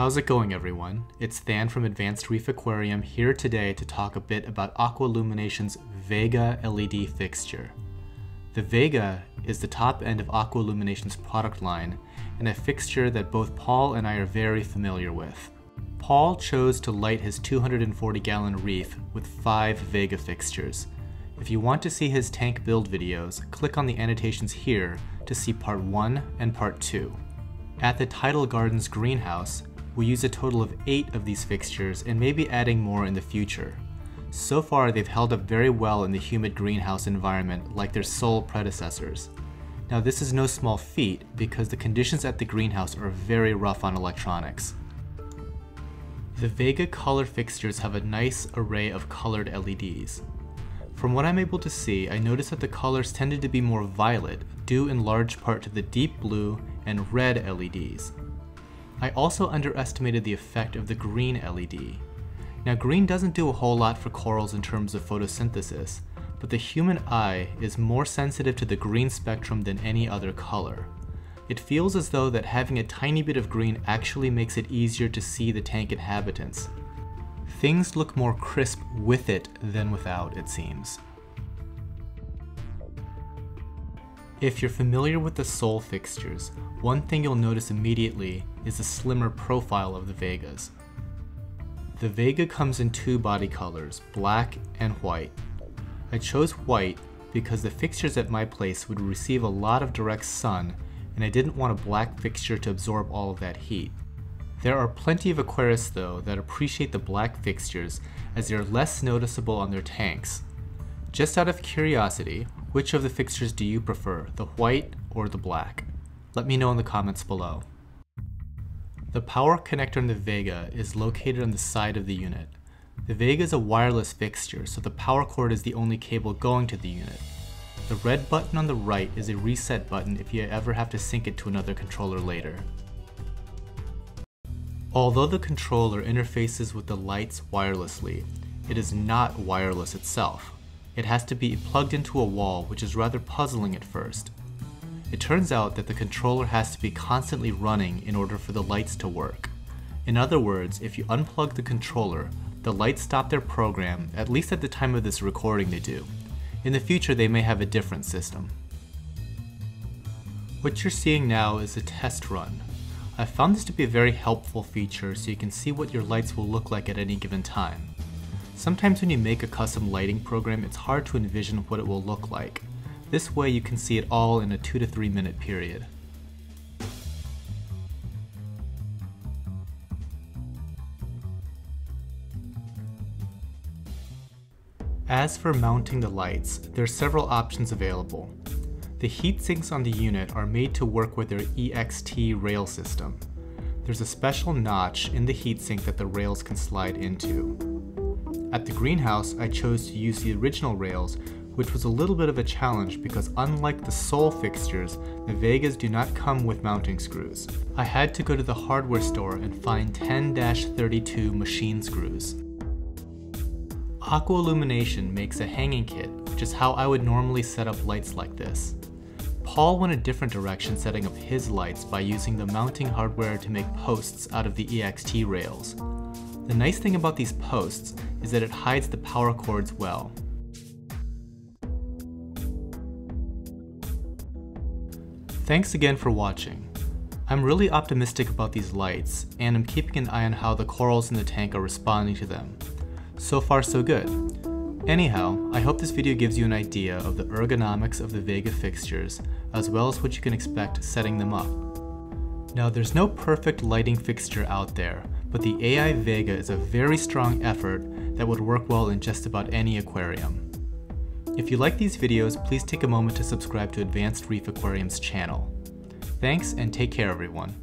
How's it going, everyone? It's Than from Advanced Reef Aquarium here today to talk a bit about Aquaillumination's Vega LED fixture. The Vega is the top end of Aquaillumination's product line and a fixture that both Paul and I are very familiar with. Paul chose to light his 240-gallon Reef with 5 Vega fixtures. If you want to see his tank build videos, click on the annotations here to see part 1 and part 2. At the Tidal Gardens greenhouse, we use a total of 8 of these fixtures and may be adding more in the future. So far, they've held up very well in the humid greenhouse environment like their sole predecessors. Now, this is no small feat because the conditions at the greenhouse are very rough on electronics. The Vega Color fixtures have a nice array of colored LEDs. From what I'm able to see, I noticed that the colors tended to be more violet, due in large part to the deep blue and red LEDs. I also underestimated the effect of the green LED. Now, green doesn't do a whole lot for corals in terms of photosynthesis, but the human eye is more sensitive to the green spectrum than any other color. It feels as though that having a tiny bit of green actually makes it easier to see the tank inhabitants. Things look more crisp with it than without, it seems. If you're familiar with the Sol fixtures, one thing you'll notice immediately is the slimmer profile of the Vegas. The Vega comes in 2 body colors, black and white. I chose white because the fixtures at my place would receive a lot of direct sun, and I didn't want a black fixture to absorb all of that heat. There are plenty of aquarists though that appreciate the black fixtures as they are less noticeable on their tanks. Just out of curiosity, which of the fixtures do you prefer, the white or the black? Let me know in the comments below. The power connector in the Vega is located on the side of the unit. The Vega is a wireless fixture, so the power cord is the only cable going to the unit. The red button on the right is a reset button if you ever have to sync it to another controller later. Although the controller interfaces with the lights wirelessly, it is not wireless itself. It has to be plugged into a wall, which is rather puzzling at first. It turns out that the controller has to be constantly running in order for the lights to work. In other words, if you unplug the controller, the lights stop their program, at least at the time of this recording they do. In the future, they may have a different system. What you're seeing now is a test run. I found this to be a very helpful feature so you can see what your lights will look like at any given time. Sometimes when you make a custom lighting program, it's hard to envision what it will look like. This way you can see it all in a 2 to 3 minute period. As for mounting the lights, there are several options available. The heat sinks on the unit are made to work with their EXT rail system. There's a special notch in the heatsink that the rails can slide into. At the greenhouse, I chose to use the original rails, which was a little bit of a challenge because unlike the Sol fixtures, the Vegas do not come with mounting screws. I had to go to the hardware store and find 10-32 machine screws. Aquaillumination makes a hanging kit, which is how I would normally set up lights like this. Paul went a different direction setting up his lights by using the mounting hardware to make posts out of the EXT rails. The nice thing about these posts is that it hides the power cords well. Thanks again for watching. I'm really optimistic about these lights, and I'm keeping an eye on how the corals in the tank are responding to them. So far so good. Anyhow, I hope this video gives you an idea of the ergonomics of the Vega fixtures, as well as what you can expect setting them up. Now, there's no perfect lighting fixture out there, but the AI Vega is a very strong effort that would work well in just about any aquarium. If you like these videos, please take a moment to subscribe to Advanced Reef Aquarium's channel. Thanks and take care, everyone.